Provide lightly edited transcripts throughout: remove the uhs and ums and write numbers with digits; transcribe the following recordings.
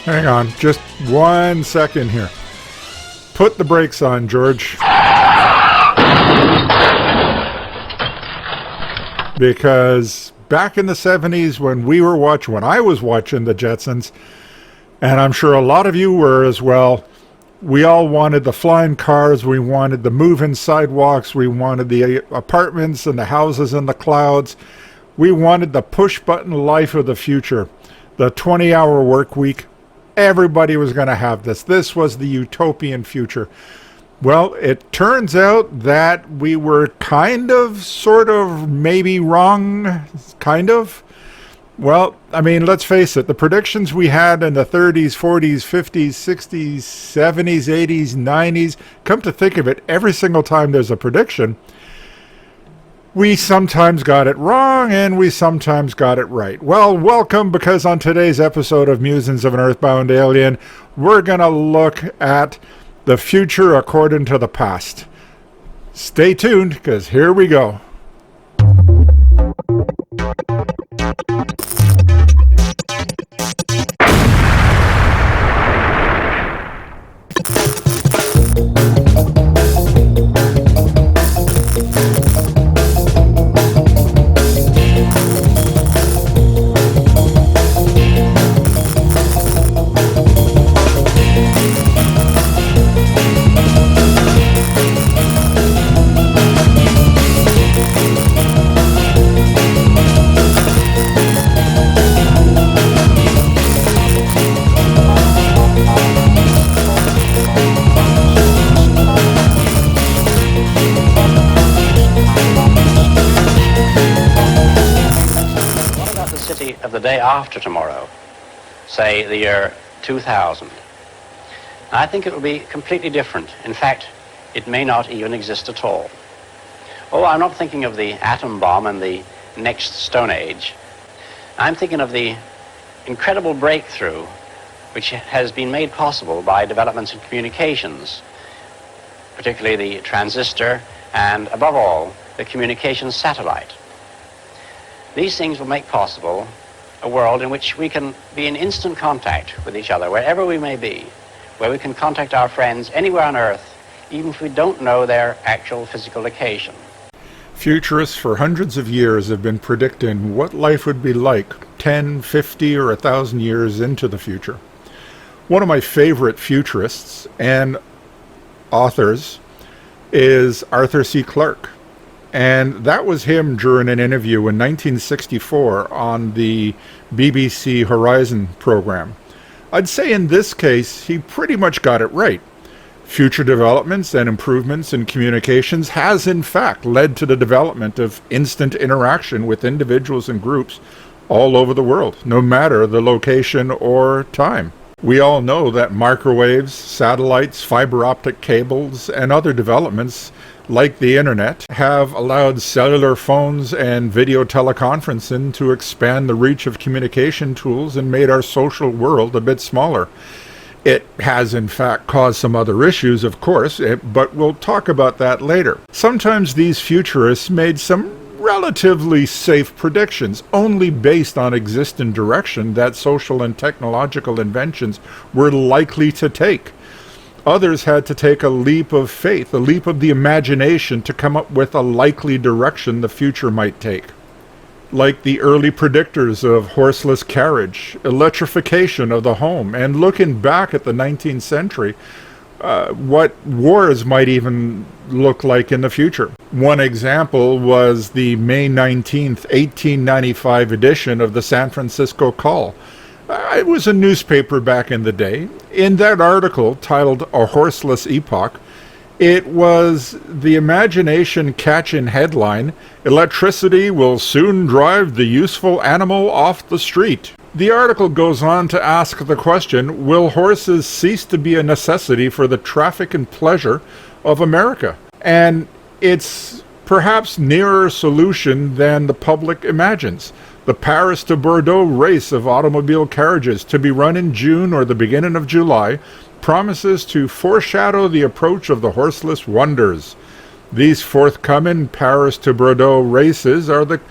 Hang on, just 1 second here. Put the brakes on, George. Because back in the 70s when I was watching the Jetsons, and I'm sure a lot of you were as well, we all wanted the flying cars, we wanted the moving sidewalks, we wanted the apartments and the houses in the clouds. We wanted the push-button life of the future, the 20-hour work week. Everybody was going to have this. This was the utopian future. Well, it turns out that we were kind of, sort of, maybe wrong, kind of. Well, I mean, let's face it, the predictions we had in the 30s, 40s, 50s, 60s, 70s, 80s, 90s, come to think of it, every single time there's a prediction, we sometimes got it wrong and we sometimes got it right. Well, welcome, because on today's episode of Musings of an Earthbound Alien, we're going to look at the future according to the past. Stay tuned, because here we go. The day after tomorrow, say the year 2000. I think it will be completely different. In fact, it may not even exist at all. Oh, I'm not thinking of the atom bomb and the next Stone Age. I'm thinking of the incredible breakthrough which has been made possible by developments in communications, particularly the transistor and, above all, the communications satellite. These things will make possible a world in which we can be in instant contact with each other, wherever we may be, where we can contact our friends anywhere on Earth, even if we don't know their actual physical location. Futurists for hundreds of years have been predicting what life would be like 10, 50, or 1,000 years into the future. One of my favorite futurists and authors is Arthur C. Clarke. And that was him during an interview in 1964 on the BBC Horizon program. I'd say in this case, he pretty much got it right. Future developments and improvements in communications has in fact led to the development of instant interaction with individuals and groups all over the world, no matter the location or time. We all know that microwaves, satellites, fiber optic cables, and other developments like the internet have allowed cellular phones and video teleconferencing to expand the reach of communication tools and made our social world a bit smaller. It has in fact caused some other issues, of course, but we'll talk about that later. Sometimes these futurists made some relatively safe predictions, only based on existing direction that social and technological inventions were likely to take. Others had to take a leap of faith, a leap of the imagination to come up with a likely direction the future might take. Like the early predictors of horseless carriage, electrification of the home, and looking back at the 19th century, what wars might even look like in the future. One example was the May 19th, 1895 edition of the San Francisco Call. It was a newspaper back in the day. In that article, titled A Horseless Epoch, it was the imagination-catching headline, "Electricity will soon drive the useful animal off the street." The article goes on to ask the question, will horses cease to be a necessity for the traffic and pleasure of America? And it's perhaps nearer solution than the public imagines. The Paris to Bordeaux race of automobile carriages, to be run in June or the beginning of July, promises to foreshadow the approach of the horseless wonders. These forthcoming Paris to Bordeaux races are the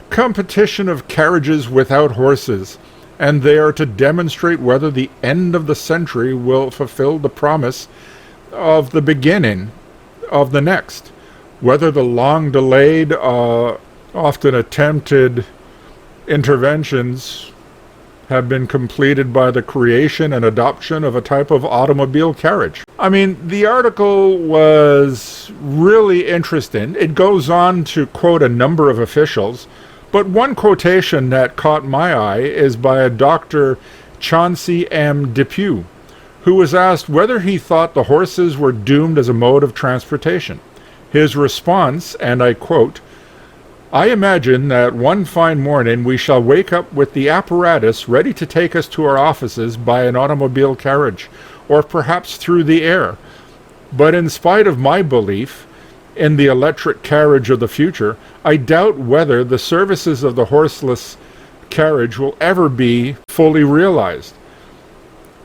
competition of carriages without horses. and they are to demonstrate whether the end of the century will fulfill the promise of the beginning of the next, whether the long-delayed, often attempted interventions have been completed by the creation and adoption of a type of automobile carriage. I mean, the article was really interesting. It goes on to quote a number of officials, but one quotation that caught my eye is by a Dr. Chauncey M. Depew, who was asked whether he thought the horses were doomed as a mode of transportation. His response, and I quote, "I imagine that one fine morning we shall wake up with the apparatus ready to take us to our offices by an automobile carriage, or perhaps through the air. But in spite of my belief in the electric carriage of the future, I doubt whether the services of the horseless carriage will ever be fully realized.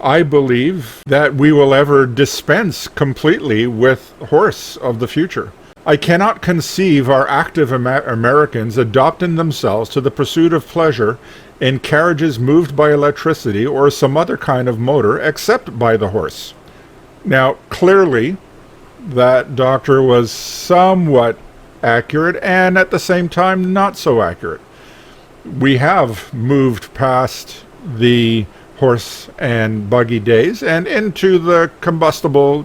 I believe that we will ever dispense completely with horse of the future. I cannot conceive our active Americans adopting themselves to the pursuit of pleasure in carriages moved by electricity or some other kind of motor except by the horse." Now, clearly, that doctor was somewhat accurate and at the same time not so accurate. We have moved past the horse and buggy days and into the combustible,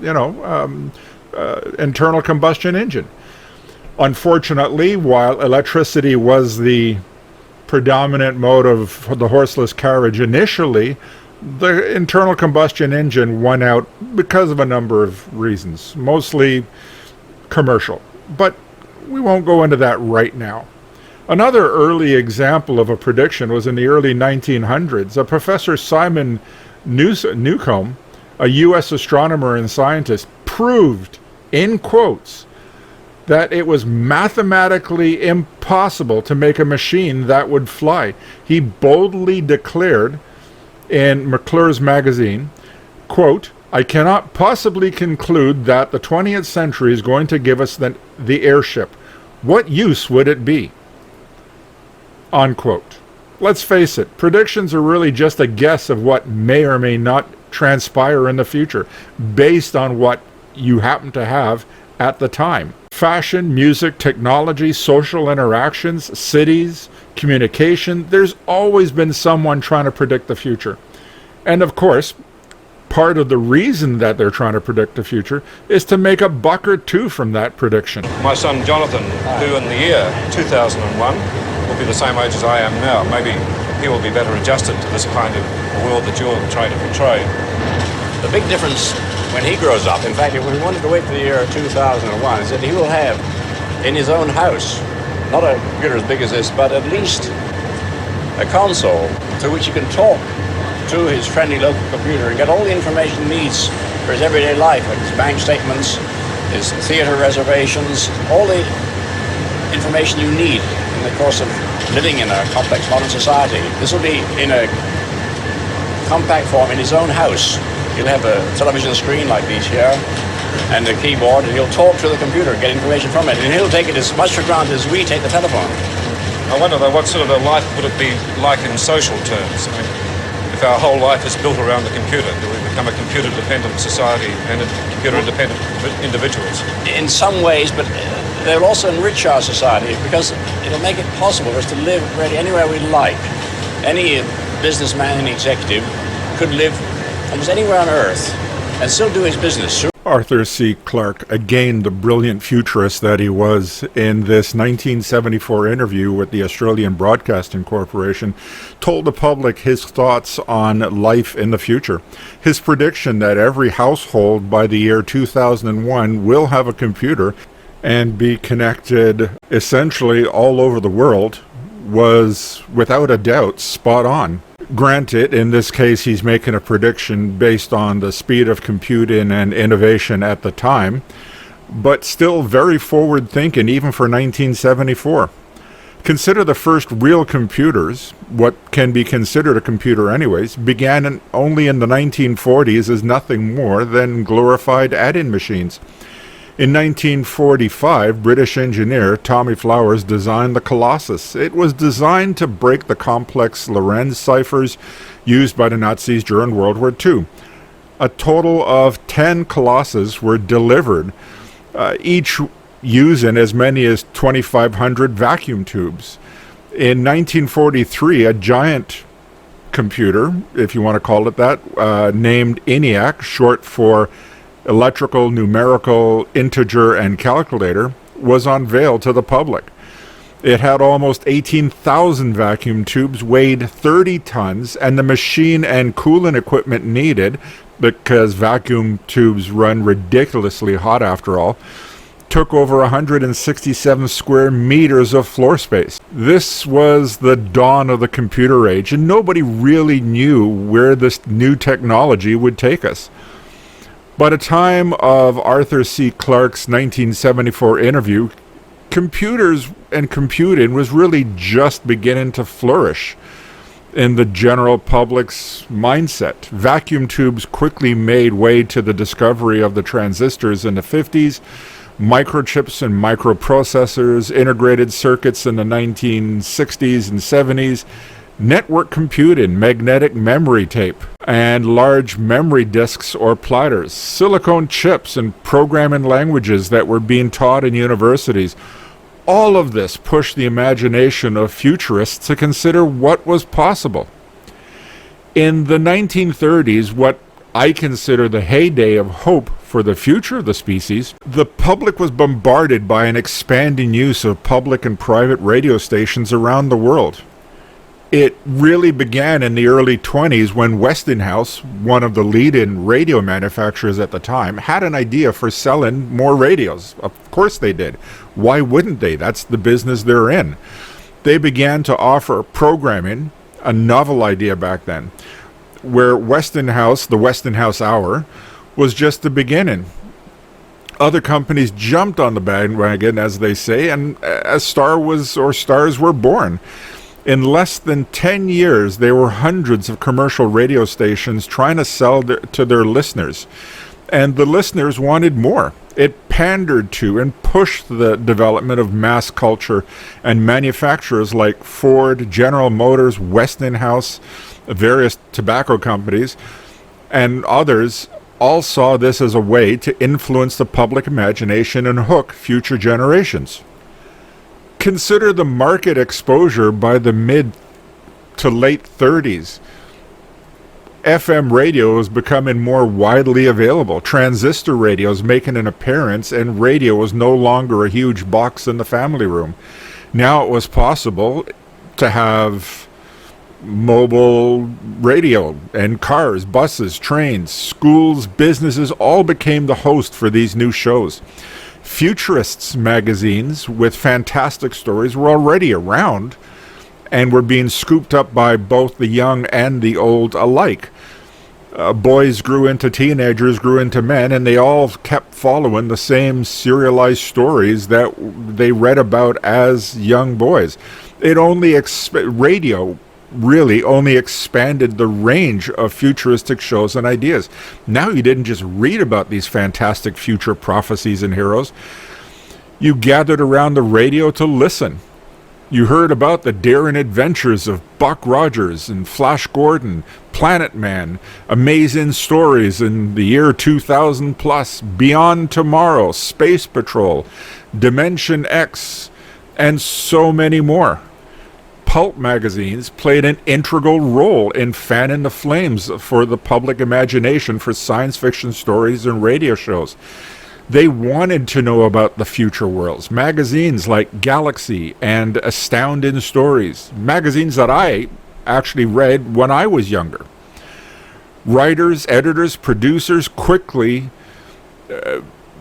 internal combustion engine. Unfortunately, while electricity was the predominant mode of the horseless carriage initially, the internal combustion engine won out because of a number of reasons, mostly commercial. But we won't go into that right now. Another early example of a prediction was in the early 1900s. A Professor Simon Newcomb, a U.S. astronomer and scientist, proved, in quotes, that it was mathematically impossible to make a machine that would fly. He boldly declared in McClure's magazine, quote, "I cannot possibly conclude that the 20th century is going to give us the airship. What use would it be?" Unquote. Let's face it, predictions are really just a guess of what may or may not transpire in the future, based on what you happen to have at the time. Fashion, music, technology, social interactions, cities, communication, there's always been someone trying to predict the future. And of course, part of the reason that they're trying to predict the future is to make a buck or two from that prediction. My son Jonathan, who in the year 2001 will be the same age as I am now, maybe he will be better adjusted to this kind of world that you're trying to portray. The big difference when he grows up, in fact, if we wanted to wait for the year 2001, is that he will have in his own house, not a computer as big as this, but at least a console to which he can talk to his friendly local computer and get all the information he needs for his everyday life, like his bank statements, his theater reservations, all the information you need in the course of living in a complex modern society. This will be in a compact form in his own house. He'll have a television screen like these here and a keyboard, and he'll talk to the computer, get information from it, and he'll take it as much for granted as we take the telephone. I wonder though, what sort of a life would it be like in social terms? I mean, if our whole life is built around the computer, do we become a computer-dependent society and computer-independent individuals? In some ways, but they'll also enrich our society because it'll make it possible for us to live really anywhere we like. Any businessman and executive could live almost anywhere on Earth and still do his business. Arthur C. Clarke, again the brilliant futurist that he was, in this 1974 interview with the Australian Broadcasting Corporation, told the public his thoughts on life in the future. His prediction that every household by the year 2001 will have a computer and be connected essentially all over the world was without a doubt spot on. Granted, in this case, he's making a prediction based on the speed of computing and innovation at the time, but still very forward-thinking, even for 1974. Consider the first real computers, what can be considered a computer anyways, began only in the 1940s as nothing more than glorified add-in machines. In 1945, British engineer Tommy Flowers designed the Colossus. It was designed to break the complex Lorenz ciphers used by the Nazis during World War II. A total of 10 Colossus were delivered, each using as many as 2,500 vacuum tubes. In 1943, a giant computer, if you want to call it that, named ENIAC, short for Electrical, Numerical, Integer, and Calculator, was unveiled to the public. It had almost 18,000 vacuum tubes, weighed 30 tons, and the machine and coolant equipment needed, because vacuum tubes run ridiculously hot after all, took over 167 square meters of floor space. This was the dawn of the computer age, and nobody really knew where this new technology would take us. By the time of Arthur C. Clarke's 1974 interview, computers and computing was really just beginning to flourish in the general public's mindset. Vacuum tubes quickly made way to the discovery of the transistors in the 50s, microchips and microprocessors, integrated circuits in the 1960s and 70s, network computing, magnetic memory tape, and large memory disks or platters, silicone chips and programming languages that were being taught in universities. All of this pushed the imagination of futurists to consider what was possible. In the 1930s, what I consider the heyday of hope for the future of the species, the public was bombarded by an expanding use of public and private radio stations around the world. It really began in the early 20s when Westinghouse, one of the lead-in radio manufacturers at the time, had an idea for selling more radios. Of course they did. Why wouldn't they? That's the business they're in. They began to offer programming, a novel idea back then, where Westinghouse, the Westinghouse Hour, was just the beginning. Other companies jumped on the bandwagon, as they say, and stars were born. In less than 10 years, there were hundreds of commercial radio stations trying to sell to their listeners. And the listeners wanted more. It pandered to and pushed the development of mass culture, and manufacturers like Ford, General Motors, Westinghouse, various tobacco companies, and others all saw this as a way to influence the public imagination and hook future generations. Consider the market exposure by the mid to late 30s. FM radio was becoming more widely available. Transistor radios making an appearance, and radio was no longer a huge box in the family room. Now it was possible to have mobile radio, and cars, buses, trains, schools, businesses all became the host for these new shows. Futurists magazines with fantastic stories were already around and were being scooped up by both the young and the old alike. Boys grew into teenagers, grew into men, and they all kept following the same serialized stories that they read about as young boys. Radio really only expanded the range of futuristic shows and ideas. Now you didn't just read about these fantastic future prophecies and heroes. You gathered around the radio to listen. You heard about the daring adventures of Buck Rogers and Flash Gordon, Planet Man, amazing stories in the year 2000 plus, Beyond Tomorrow, Space Patrol, Dimension X, and so many more. Pulp magazines played an integral role in fanning the flames for the public imagination for science fiction stories and radio shows. They wanted to know about the future worlds. Magazines like Galaxy and Astounding Stories, magazines that I actually read when I was younger. Writers, editors, producers quickly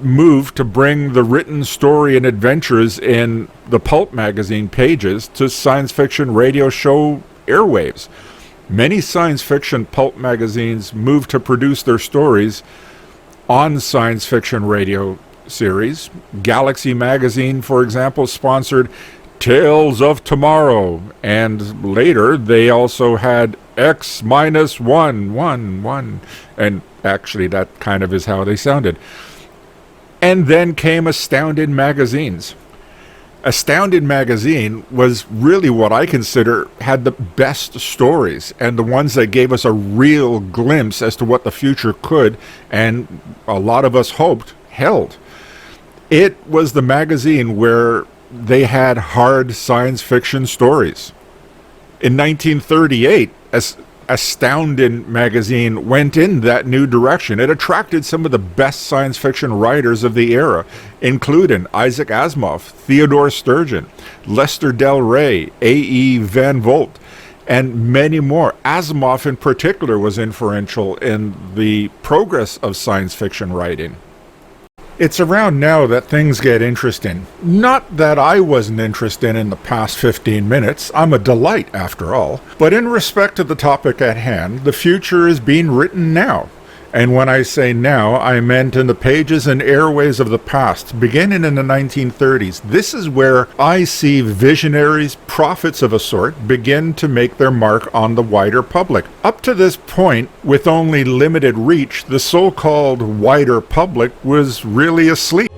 moved to bring the written story and adventures in the pulp magazine pages to science fiction radio show airwaves. Many science fiction pulp magazines moved to produce their stories on science fiction radio series. Galaxy magazine, for example, sponsored Tales of Tomorrow, and later they also had X-111, and actually that kind of is how they sounded. And then came Astounded magazines. Astounded magazine was really what I consider had the best stories and the ones that gave us a real glimpse as to what the future could, and a lot of us hoped, held. It was the magazine where they had hard science fiction stories. In 1938, Astounded magazine went in that new direction. It attracted some of the best science fiction writers of the era, including Isaac Asimov, Theodore Sturgeon, Lester Del Rey, A.E. Van Vogt, and many more. Asimov in particular was influential in the progress of science fiction writing. It's around now that things get interesting. Not that I wasn't interested in the past 15 minutes. I'm a delight, after all. But in respect to the topic at hand, the future is being written now. And when I say now, I meant in the pages and airways of the past, beginning in the 1930s. This is where I see visionaries, prophets of a sort, begin to make their mark on the wider public. Up to this point, with only limited reach, the so-called wider public was really asleep.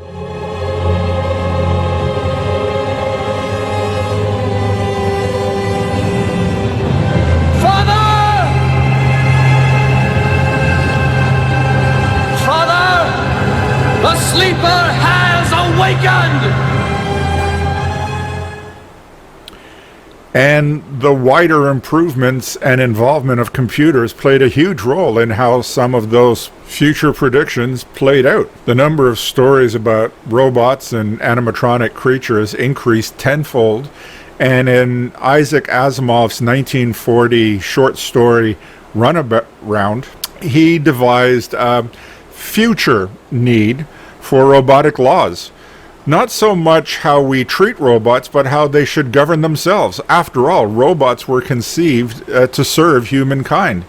And the wider improvements and involvement of computers played a huge role in how some of those future predictions played out. The number of stories about robots and animatronic creatures increased tenfold, and in Isaac Asimov's 1940 short story Runaround, he devised a future need for robotic laws. Not so much how we treat robots, but how they should govern themselves. After all, robots were conceived to serve humankind.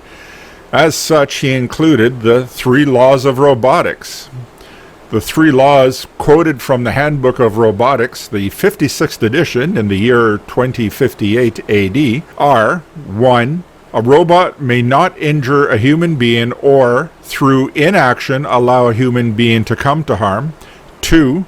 As such, he included the 3 laws of robotics. The 3 laws quoted from the Handbook of Robotics, the 56th edition in the year 2058 AD, are 1. A robot may not injure a human being or, through inaction, allow a human being to come to harm. 2.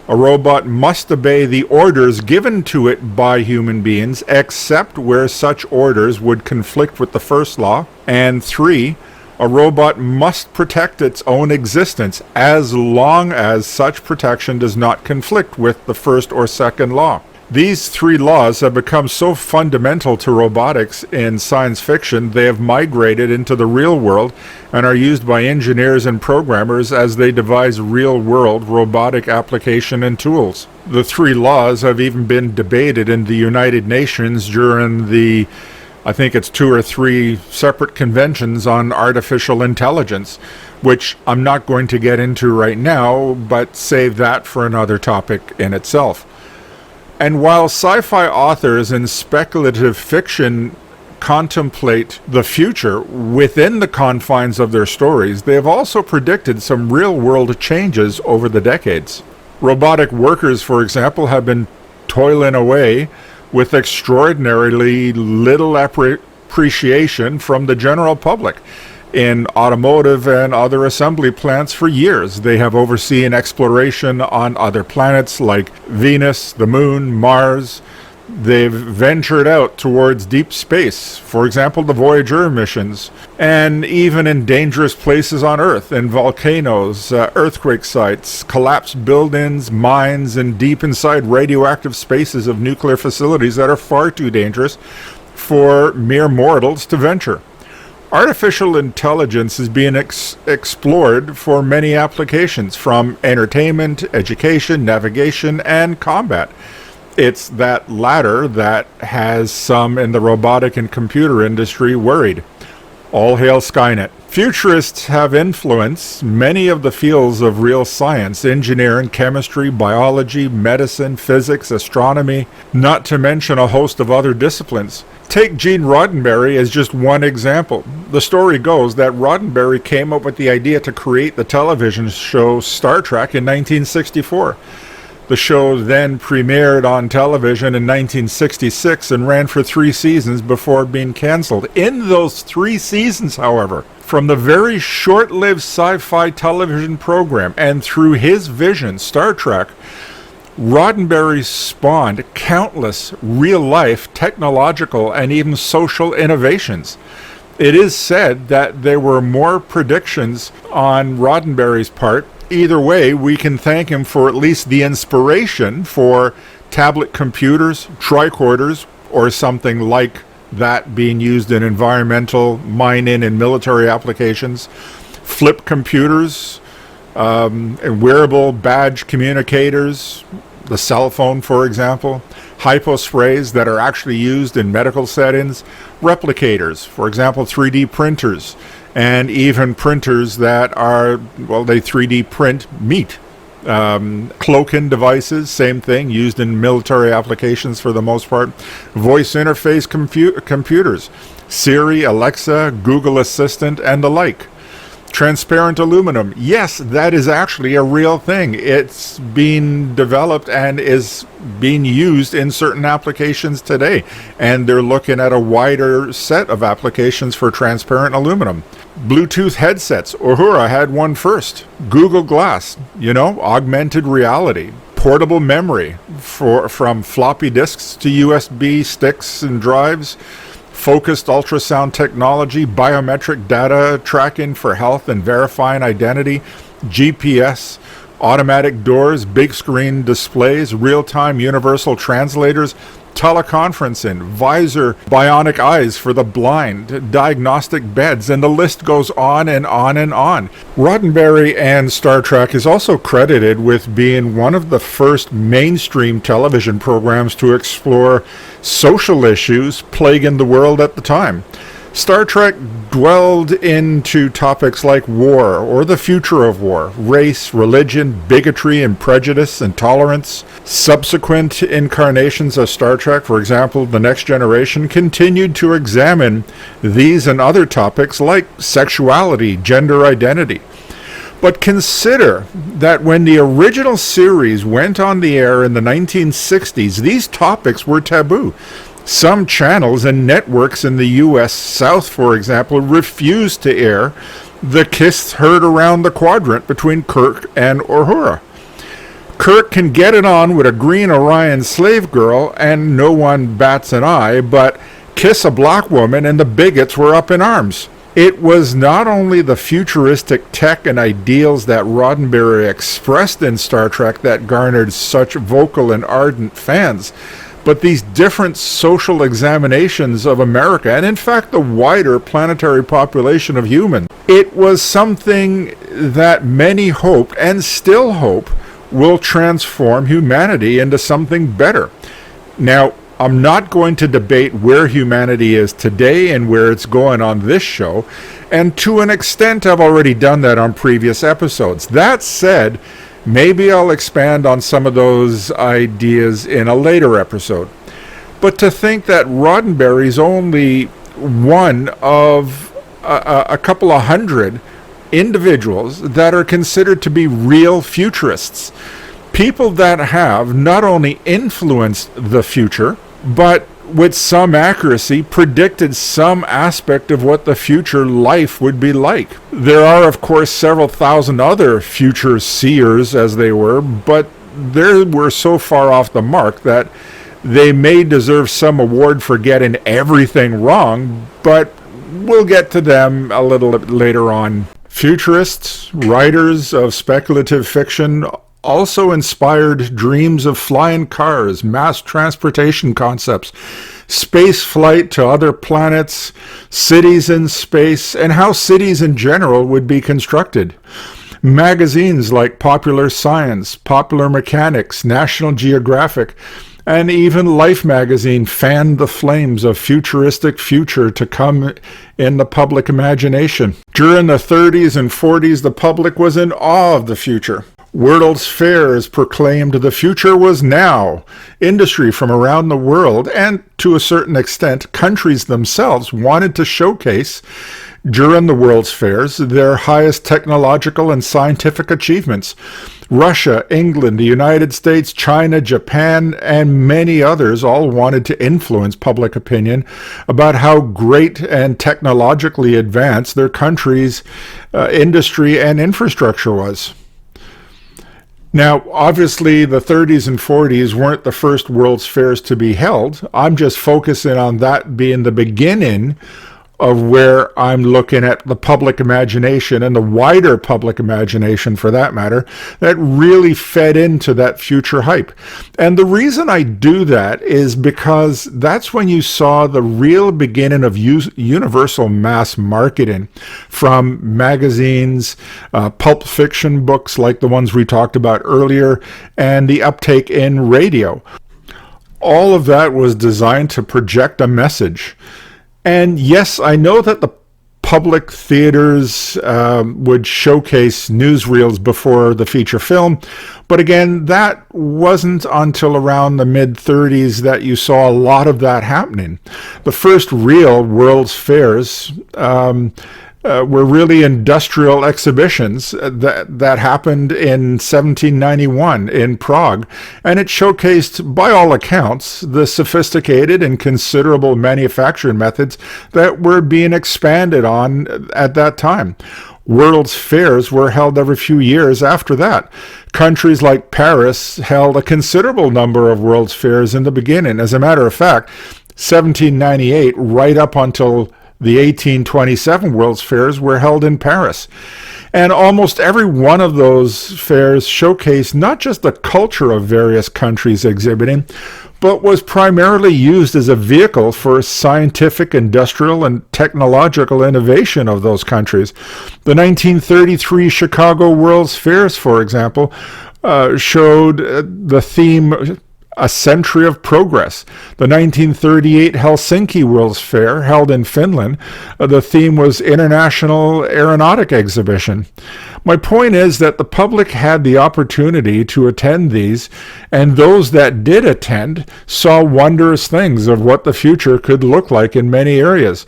A robot must obey the orders given to it by human beings, except where such orders would conflict with the first law. And 3, a robot must protect its own existence as long as such protection does not conflict with the first or second law. These 3 laws have become so fundamental to robotics in science fiction, they have migrated into the real world and are used by engineers and programmers as they devise real-world robotic application and tools. The 3 laws have even been debated in the United Nations during the, I think it's 2 or 3 separate conventions on artificial intelligence, which I'm not going to get into right now, but save that for another topic in itself. And while sci-fi authors and speculative fiction contemplate the future within the confines of their stories, they have also predicted some real-world changes over the decades. Robotic workers, for example, have been toiling away with extraordinarily little appreciation from the general public. In automotive and other assembly plants for years, they have overseen exploration on other planets like Venus, the Moon, Mars. They've ventured out towards deep space, for example, the Voyager missions, and even in dangerous places on Earth, in volcanoes, earthquake sites, collapsed buildings, mines, and deep inside radioactive spaces of nuclear facilities that are far too dangerous for mere mortals to venture. Artificial intelligence is being explored for many applications, from entertainment, education, navigation, and combat. It's that latter that has some in the robotic and computer industry worried. All hail Skynet. Futurists have influenced many of the fields of real science: engineering, chemistry, biology, medicine, physics, astronomy, not to mention a host of other disciplines. Take Gene Roddenberry as just one example. The story goes that Roddenberry came up with the idea to create the television show Star Trek in 1964. The show then premiered on television in 1966 and ran for 3 seasons before being canceled. In those 3 seasons, however, from the very short-lived sci-fi television program and through his vision, Star Trek, Roddenberry spawned countless real-life technological and even social innovations. It is said that there were more predictions on Roddenberry's part. Either way, we can thank him for at least the inspiration for tablet computers, tricorders, or something like that being used in environmental, mining, and military applications, flip computers, and wearable badge communicators, the cell phone, for example, hyposprays that are actually used in medical settings, replicators, for example, 3D printers, and even printers that are, well, they 3D print meat. Cloaking devices, same thing, used in military applications for the most part. Voice interface computers, Siri, Alexa, Google Assistant, and the like. Transparent aluminum, yes, that is actually a real thing. It's being developed and is being used in certain applications today, and they're looking at a wider set of applications for transparent aluminum. Bluetooth headsets, Uhura had one first. Google Glass, augmented reality. Portable memory from floppy disks to USB sticks and drives. Focused ultrasound technology, biometric data tracking for health and verifying identity, GPS, automatic doors, big screen displays, real-time universal translators, teleconferencing, visor, bionic eyes for the blind, diagnostic beds, and the list goes on and on and on. Roddenberry and Star Trek is also credited with being one of the first mainstream television programs to explore social issues plaguing the world at the time. Star Trek dwelled into topics like war or the future of war, race, religion, bigotry and prejudice and tolerance. Subsequent incarnations of Star Trek, for example, The Next Generation, continued to examine these and other topics like sexuality, gender identity. But consider that when the original series went on the air in the 1960s, these topics were taboo. Some channels and networks in the U.S. South, for example, refused to air the kiss heard around the quadrant between Kirk and Uhura. Kirk can get it on with a green Orion slave girl and no one bats an eye, but kiss a black woman and the bigots were up in arms. It was not only the futuristic tech and ideals that Roddenberry expressed in Star Trek that garnered such vocal and ardent fans, but these different social examinations of America, and in fact the wider planetary population of humans. It was something that many hoped, and still hope, will transform humanity into something better. Now, I'm not going to debate where humanity is today and where it's going on this show, and to an extent I've already done that on previous episodes. That said, maybe I'll expand on some of those ideas in a later episode. But to think that Roddenberry's only one of a couple of hundred individuals that are considered to be real futurists, people that have not only influenced the future, but with some accuracy predicted some aspect of what the future life would be like. There are, of course, several thousand other future seers, as they were, but they were so far off the mark that they may deserve some award for getting everything wrong, but we'll get to them a little bit later on. Futurists, writers of speculative fiction, also inspired dreams of flying cars, mass transportation concepts, space flight to other planets, cities in space, and how cities in general would be constructed. Magazines like Popular Science, Popular Mechanics, National Geographic, and even Life magazine fanned the flames of futuristic future to come in the public imagination. During the 30s and 40s, the public was in awe of the future. World's fairs proclaimed the future was now. Industry from around the world, and to a certain extent, countries themselves, wanted to showcase during the World's Fairs their highest technological and scientific achievements. Russia, England, the United States, China, Japan, and many others all wanted to influence public opinion about how great and technologically advanced their country's industry and infrastructure was. Now, obviously, the 30s and 40s weren't the first World's Fairs to be held. I'm just focusing on that being the beginning of where I'm looking at the public imagination, and the wider public imagination for that matter, that really fed into that future hype. And the reason I do that is because that's when you saw the real beginning of universal mass marketing, from magazines, pulp fiction books like the ones we talked about earlier, and the uptake in radio. All of that was designed to project a message. And yes, I know that the public theaters would showcase newsreels before the feature film, but again, that wasn't until around the mid-30s that you saw a lot of that happening. The first real World's Fairs were really industrial exhibitions that happened in 1791 in Prague, and it showcased, by all accounts, the sophisticated and considerable manufacturing methods that were being expanded on at that time. World's Fairs were held every few years after that. Countries like Paris held a considerable number of World's Fairs in the beginning. As a matter of fact, 1798, right up until the 1827 World's Fairs, were held in Paris. And almost every one of those fairs showcased not just the culture of various countries exhibiting, but was primarily used as a vehicle for scientific, industrial, and technological innovation of those countries. The 1933 Chicago World's Fairs, for example, showed the theme A Century of Progress. The 1938 Helsinki World's Fair, held in Finland, the theme was International Aeronautic Exhibition. My point is that the public had the opportunity to attend these, and those that did attend saw wondrous things of what the future could look like in many areas.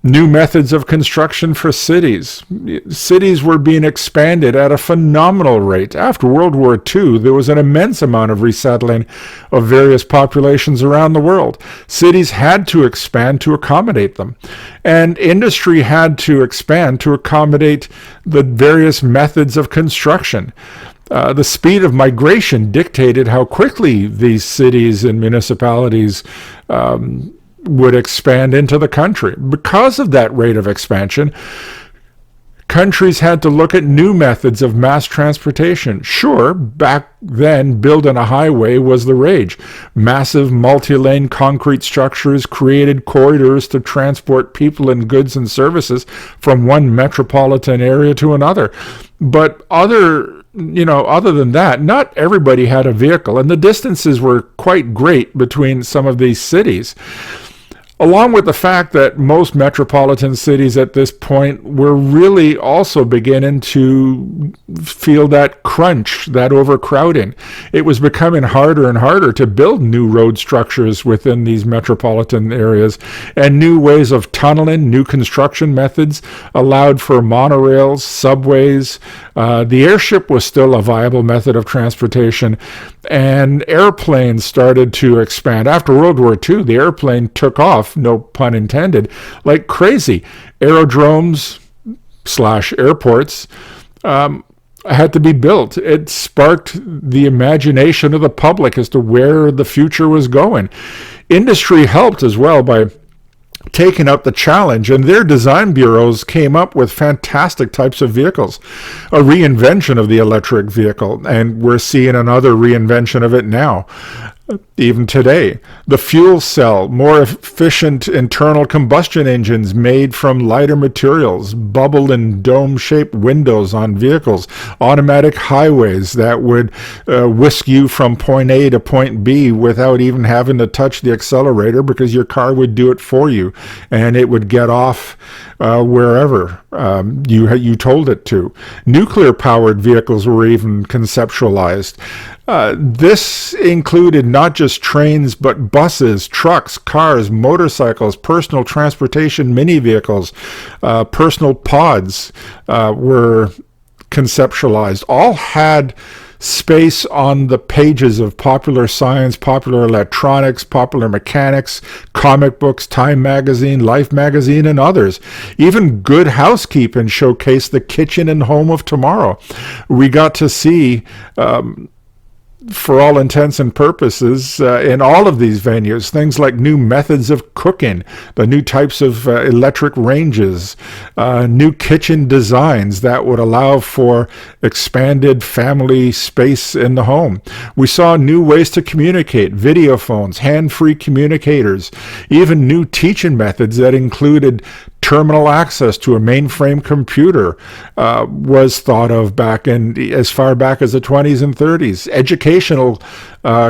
New methods of construction for cities. Cities were being expanded at a phenomenal rate. After World War II, there was an immense amount of resettling of various populations around the world. Cities had to expand to accommodate them. And industry had to expand to accommodate the various methods of construction. The speed of migration dictated how quickly these cities and municipalities would expand into the country. Because of that rate of expansion, countries had to look at new methods of mass transportation. Sure, back then, building a highway was the rage. Massive multi-lane concrete structures created corridors to transport people and goods and services from one metropolitan area to another. But other than that, not everybody had a vehicle, and the distances were quite great between some of these cities. Along with the fact that most metropolitan cities at this point were really also beginning to feel that crunch, that overcrowding. It was becoming harder and harder to build new road structures within these metropolitan areas, and new ways of tunneling, new construction methods allowed for monorails, subways. The airship was still a viable method of transportation, and airplanes started to expand. After World War II, the airplane took off, no pun intended, like crazy. Aerodromes / airports had to be built. It sparked the imagination of the public as to where the future was going. Industry helped as well by taking up the challenge, and their design bureaus came up with fantastic types of vehicles. A reinvention of the electric vehicle, and we're seeing another reinvention of it now. Even today, the fuel cell, more efficient internal combustion engines made from lighter materials, bubble and dome-shaped windows on vehicles, automatic highways that would whisk you from point A to point B without even having to touch the accelerator, because your car would do it for you, and it would get off wherever you told it to. Nuclear-powered vehicles were even conceptualized. This included not just trains, but buses, trucks, cars, motorcycles, personal transportation mini vehicles, personal pods were conceptualized. All had space on the pages of Popular Science, Popular Electronics, Popular Mechanics, comic books, Time Magazine, Life Magazine, and others. Even Good Housekeeping showcased the kitchen and home of tomorrow. We got to see for all intents and purposes, in all of these venues, things like new methods of cooking, the new types of electric ranges, new kitchen designs that would allow for expanded family space in the home. We saw new ways to communicate, video phones, hand-free communicators, even new teaching methods that included terminal access to a mainframe computer was thought of back in as far back as the 20s and 30s. Educational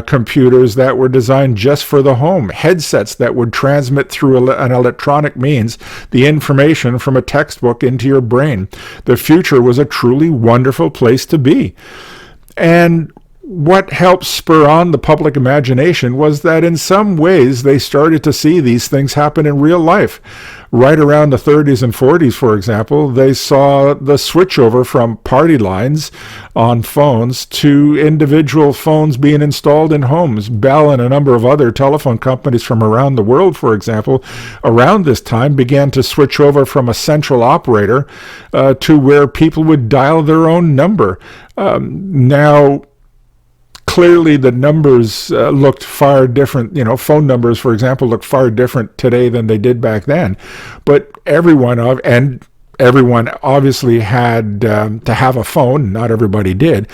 computers that were designed just for the home. Headsets that would transmit through an electronic means the information from a textbook into your brain. The future was a truly wonderful place to be. And what helped spur on the public imagination was that in some ways they started to see these things happen in real life. Right around the 30s and 40s, for example, they saw the switchover from party lines on phones to individual phones being installed in homes. Bell and a number of other telephone companies from around the world, for example, around this time began to switch over from a central operator to where people would dial their own number. Now, clearly the numbers looked far different. Phone numbers, for example, look far different today than they did back then. But everyone obviously had to have a phone. Not everybody did.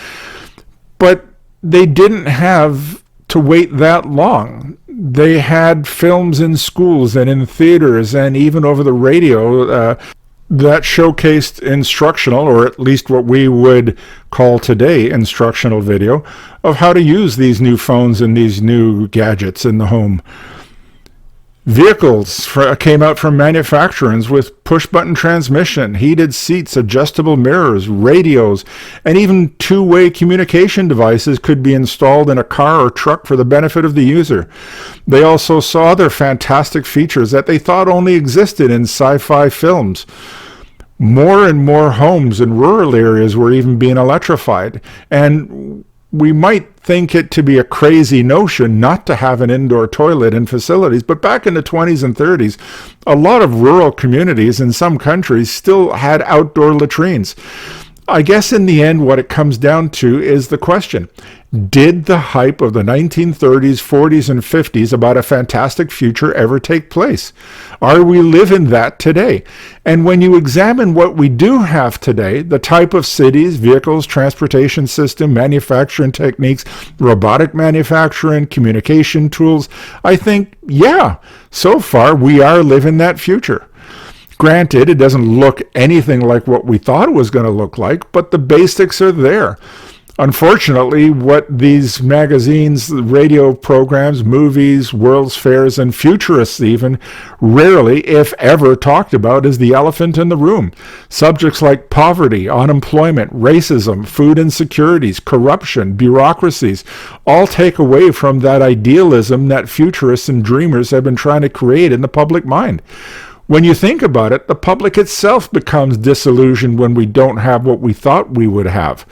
But they didn't have to wait that long. They had films in schools and in theaters and even over the radio that showcased instructional, or at least what we would call today instructional video, of how to use these new phones and these new gadgets in the home. Vehicles came out from manufacturers with push-button transmission, heated seats, adjustable mirrors, radios, and even two-way communication devices could be installed in a car or truck for the benefit of the user. They also saw other fantastic features that they thought only existed in sci-fi films. More and more homes in rural areas were even being electrified, and we might think it to be a crazy notion not to have an indoor toilet in facilities, but back in the 20s and 30s, a lot of rural communities in some countries still had outdoor latrines. I guess in the end, what it comes down to is the question: did the hype of the 1930s, 40s, and 50s about a fantastic future ever take place? Are we living that today? And when you examine what we do have today, the type of cities, vehicles, transportation system, manufacturing techniques, robotic manufacturing, communication tools, I think, yeah, so far we are living that future. Granted, it doesn't look anything like what we thought it was going to look like, but the basics are there. Unfortunately, what these magazines, radio programs, movies, World's Fairs, and Futurists even rarely, if ever, talked about is the elephant in the room. Subjects like poverty, unemployment, racism, food insecurities, corruption, bureaucracies all take away from that idealism that futurists and dreamers have been trying to create in the public mind. When you think about it, the public itself becomes disillusioned when we don't have what we thought we would have.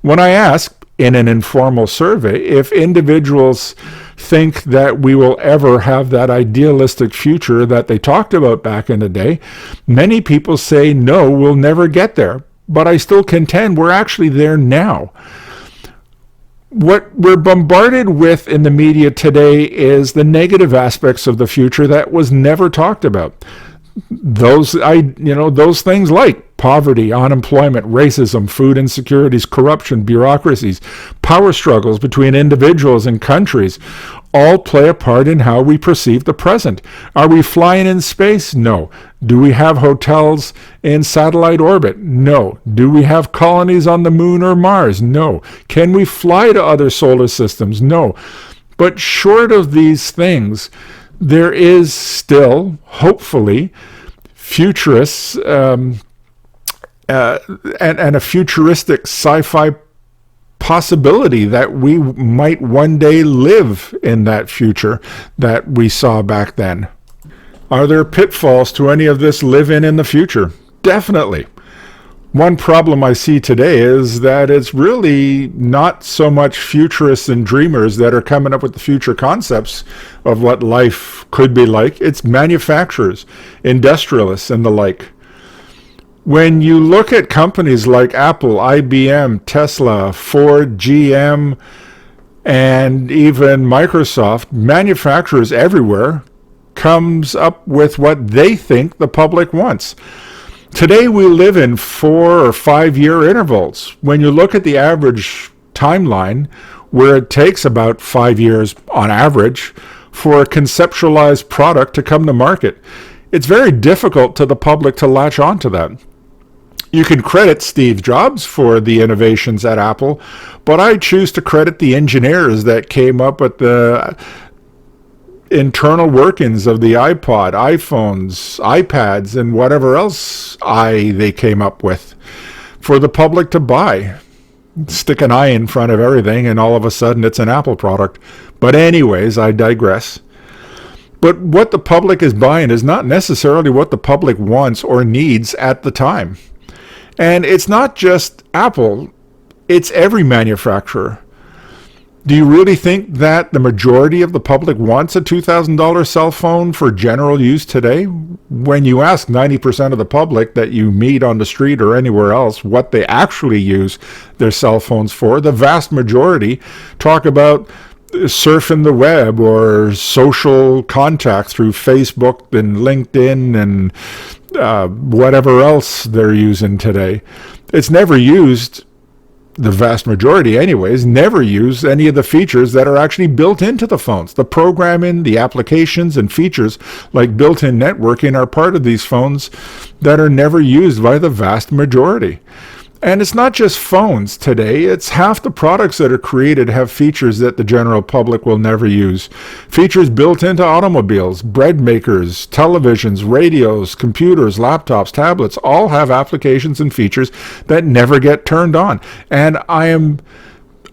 When I ask in an informal survey if individuals think that we will ever have that idealistic future that they talked about back in the day, many people say, no, we'll never get there. But I still contend we're actually there now. What we're bombarded with in the media today is the negative aspects of the future that was never talked about. Those things like poverty, unemployment, racism, food insecurities, corruption, bureaucracies, power struggles between individuals and countries all play a part in how we perceive the present. Are we flying in space? No. Do we have hotels in satellite orbit? No. Do we have colonies on the moon or Mars? No. Can we fly to other solar systems? No. But short of these things, there is still, hopefully, futurists and a futuristic sci-fi possibility that we might one day live in that future that we saw back then. Are there pitfalls to any of this live in the future? Definitely. One problem I see today is that it's really not so much futurists and dreamers that are coming up with the future concepts of what life could be like. It's manufacturers, industrialists, and the like. When you look at companies like Apple, IBM, Tesla, Ford, GM, and even Microsoft, manufacturers everywhere comes up with what they think the public wants. Today we live in 4 or 5 year intervals. When you look at the average timeline, where it takes about 5 years on average for a conceptualized product to come to market, it's very difficult to the public to latch onto that. You can credit Steve Jobs for the innovations at Apple, but I choose to credit the engineers that came up with the internal workings of the iPod, iPhones, iPads, and whatever else they came up with for the public to buy. Stick an I in front of everything and all of a sudden it's an Apple product. But anyways, I digress. But what the public is buying is not necessarily what the public wants or needs at the time. And it's not just Apple, it's every manufacturer. Do you really think that the majority of the public wants a $2,000 cell phone for general use today? When you ask 90% of the public that you meet on the street or anywhere else what they actually use their cell phones for, the vast majority talk about surfing the web or social contact through Facebook and LinkedIn and whatever else they're using today. It's never used, the vast majority anyways, never use any of the features that are actually built into the phones. The programming, the applications, and features like built-in networking are part of these phones that are never used by the vast majority. And it's not just phones today, it's half the products that are created have features that the general public will never use. Features built into automobiles, bread makers, televisions, radios, computers, laptops, tablets, all have applications and features that never get turned on. And I am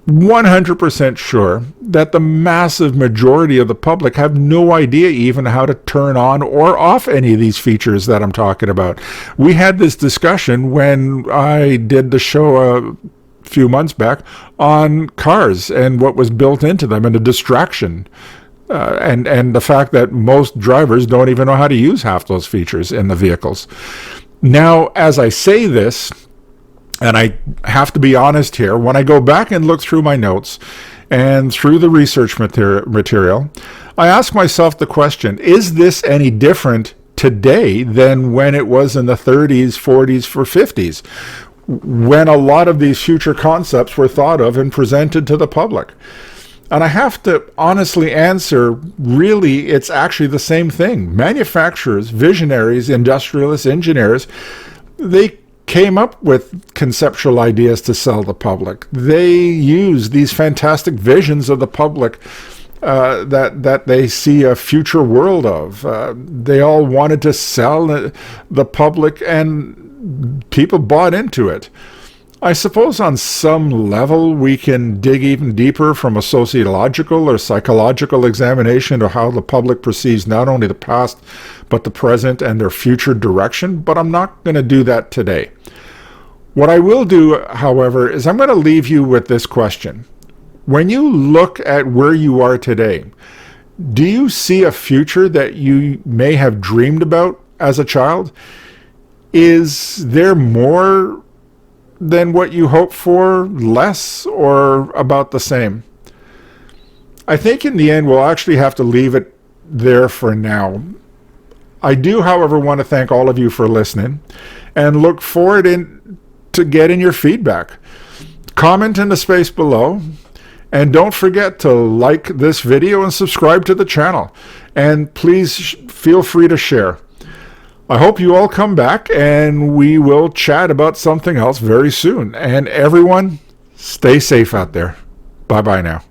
100% sure that the massive majority of the public have no idea even how to turn on or off any of these features that I'm talking about. We had this discussion when I did the show a few months back on cars and what was built into them and the distraction. And the fact that most drivers don't even know how to use half those features in the vehicles. Now, as I say this, and I have to be honest here, when I go back and look through my notes and through the research material, I ask myself the question, is this any different today than when it was in the 30s, 40s, or 50s, when a lot of these future concepts were thought of and presented to the public? And I have to honestly answer, really, it's actually the same thing. Manufacturers, visionaries, industrialists, engineers, they came up with conceptual ideas to sell the public. They use these fantastic visions of the public that they see a future world of. They all wanted to sell the public, and people bought into it. I suppose on some level we can dig even deeper from a sociological or psychological examination of how the public perceives not only the past but the present and their future direction, but I'm not going to do that today. What I will do, however, is I'm going to leave you with this question. When you look at where you are today, do you see a future that you may have dreamed about as a child? Is there more than what you hoped for, less, or about the same? I think in the end we'll actually have to leave it there for now. I do, however, want to thank all of you for listening and look forward to getting your feedback. Comment in the space below, and don't forget to like this video and subscribe to the channel. And please feel free to share. I hope you all come back and we will chat about something else very soon. And everyone, stay safe out there. Bye-bye now.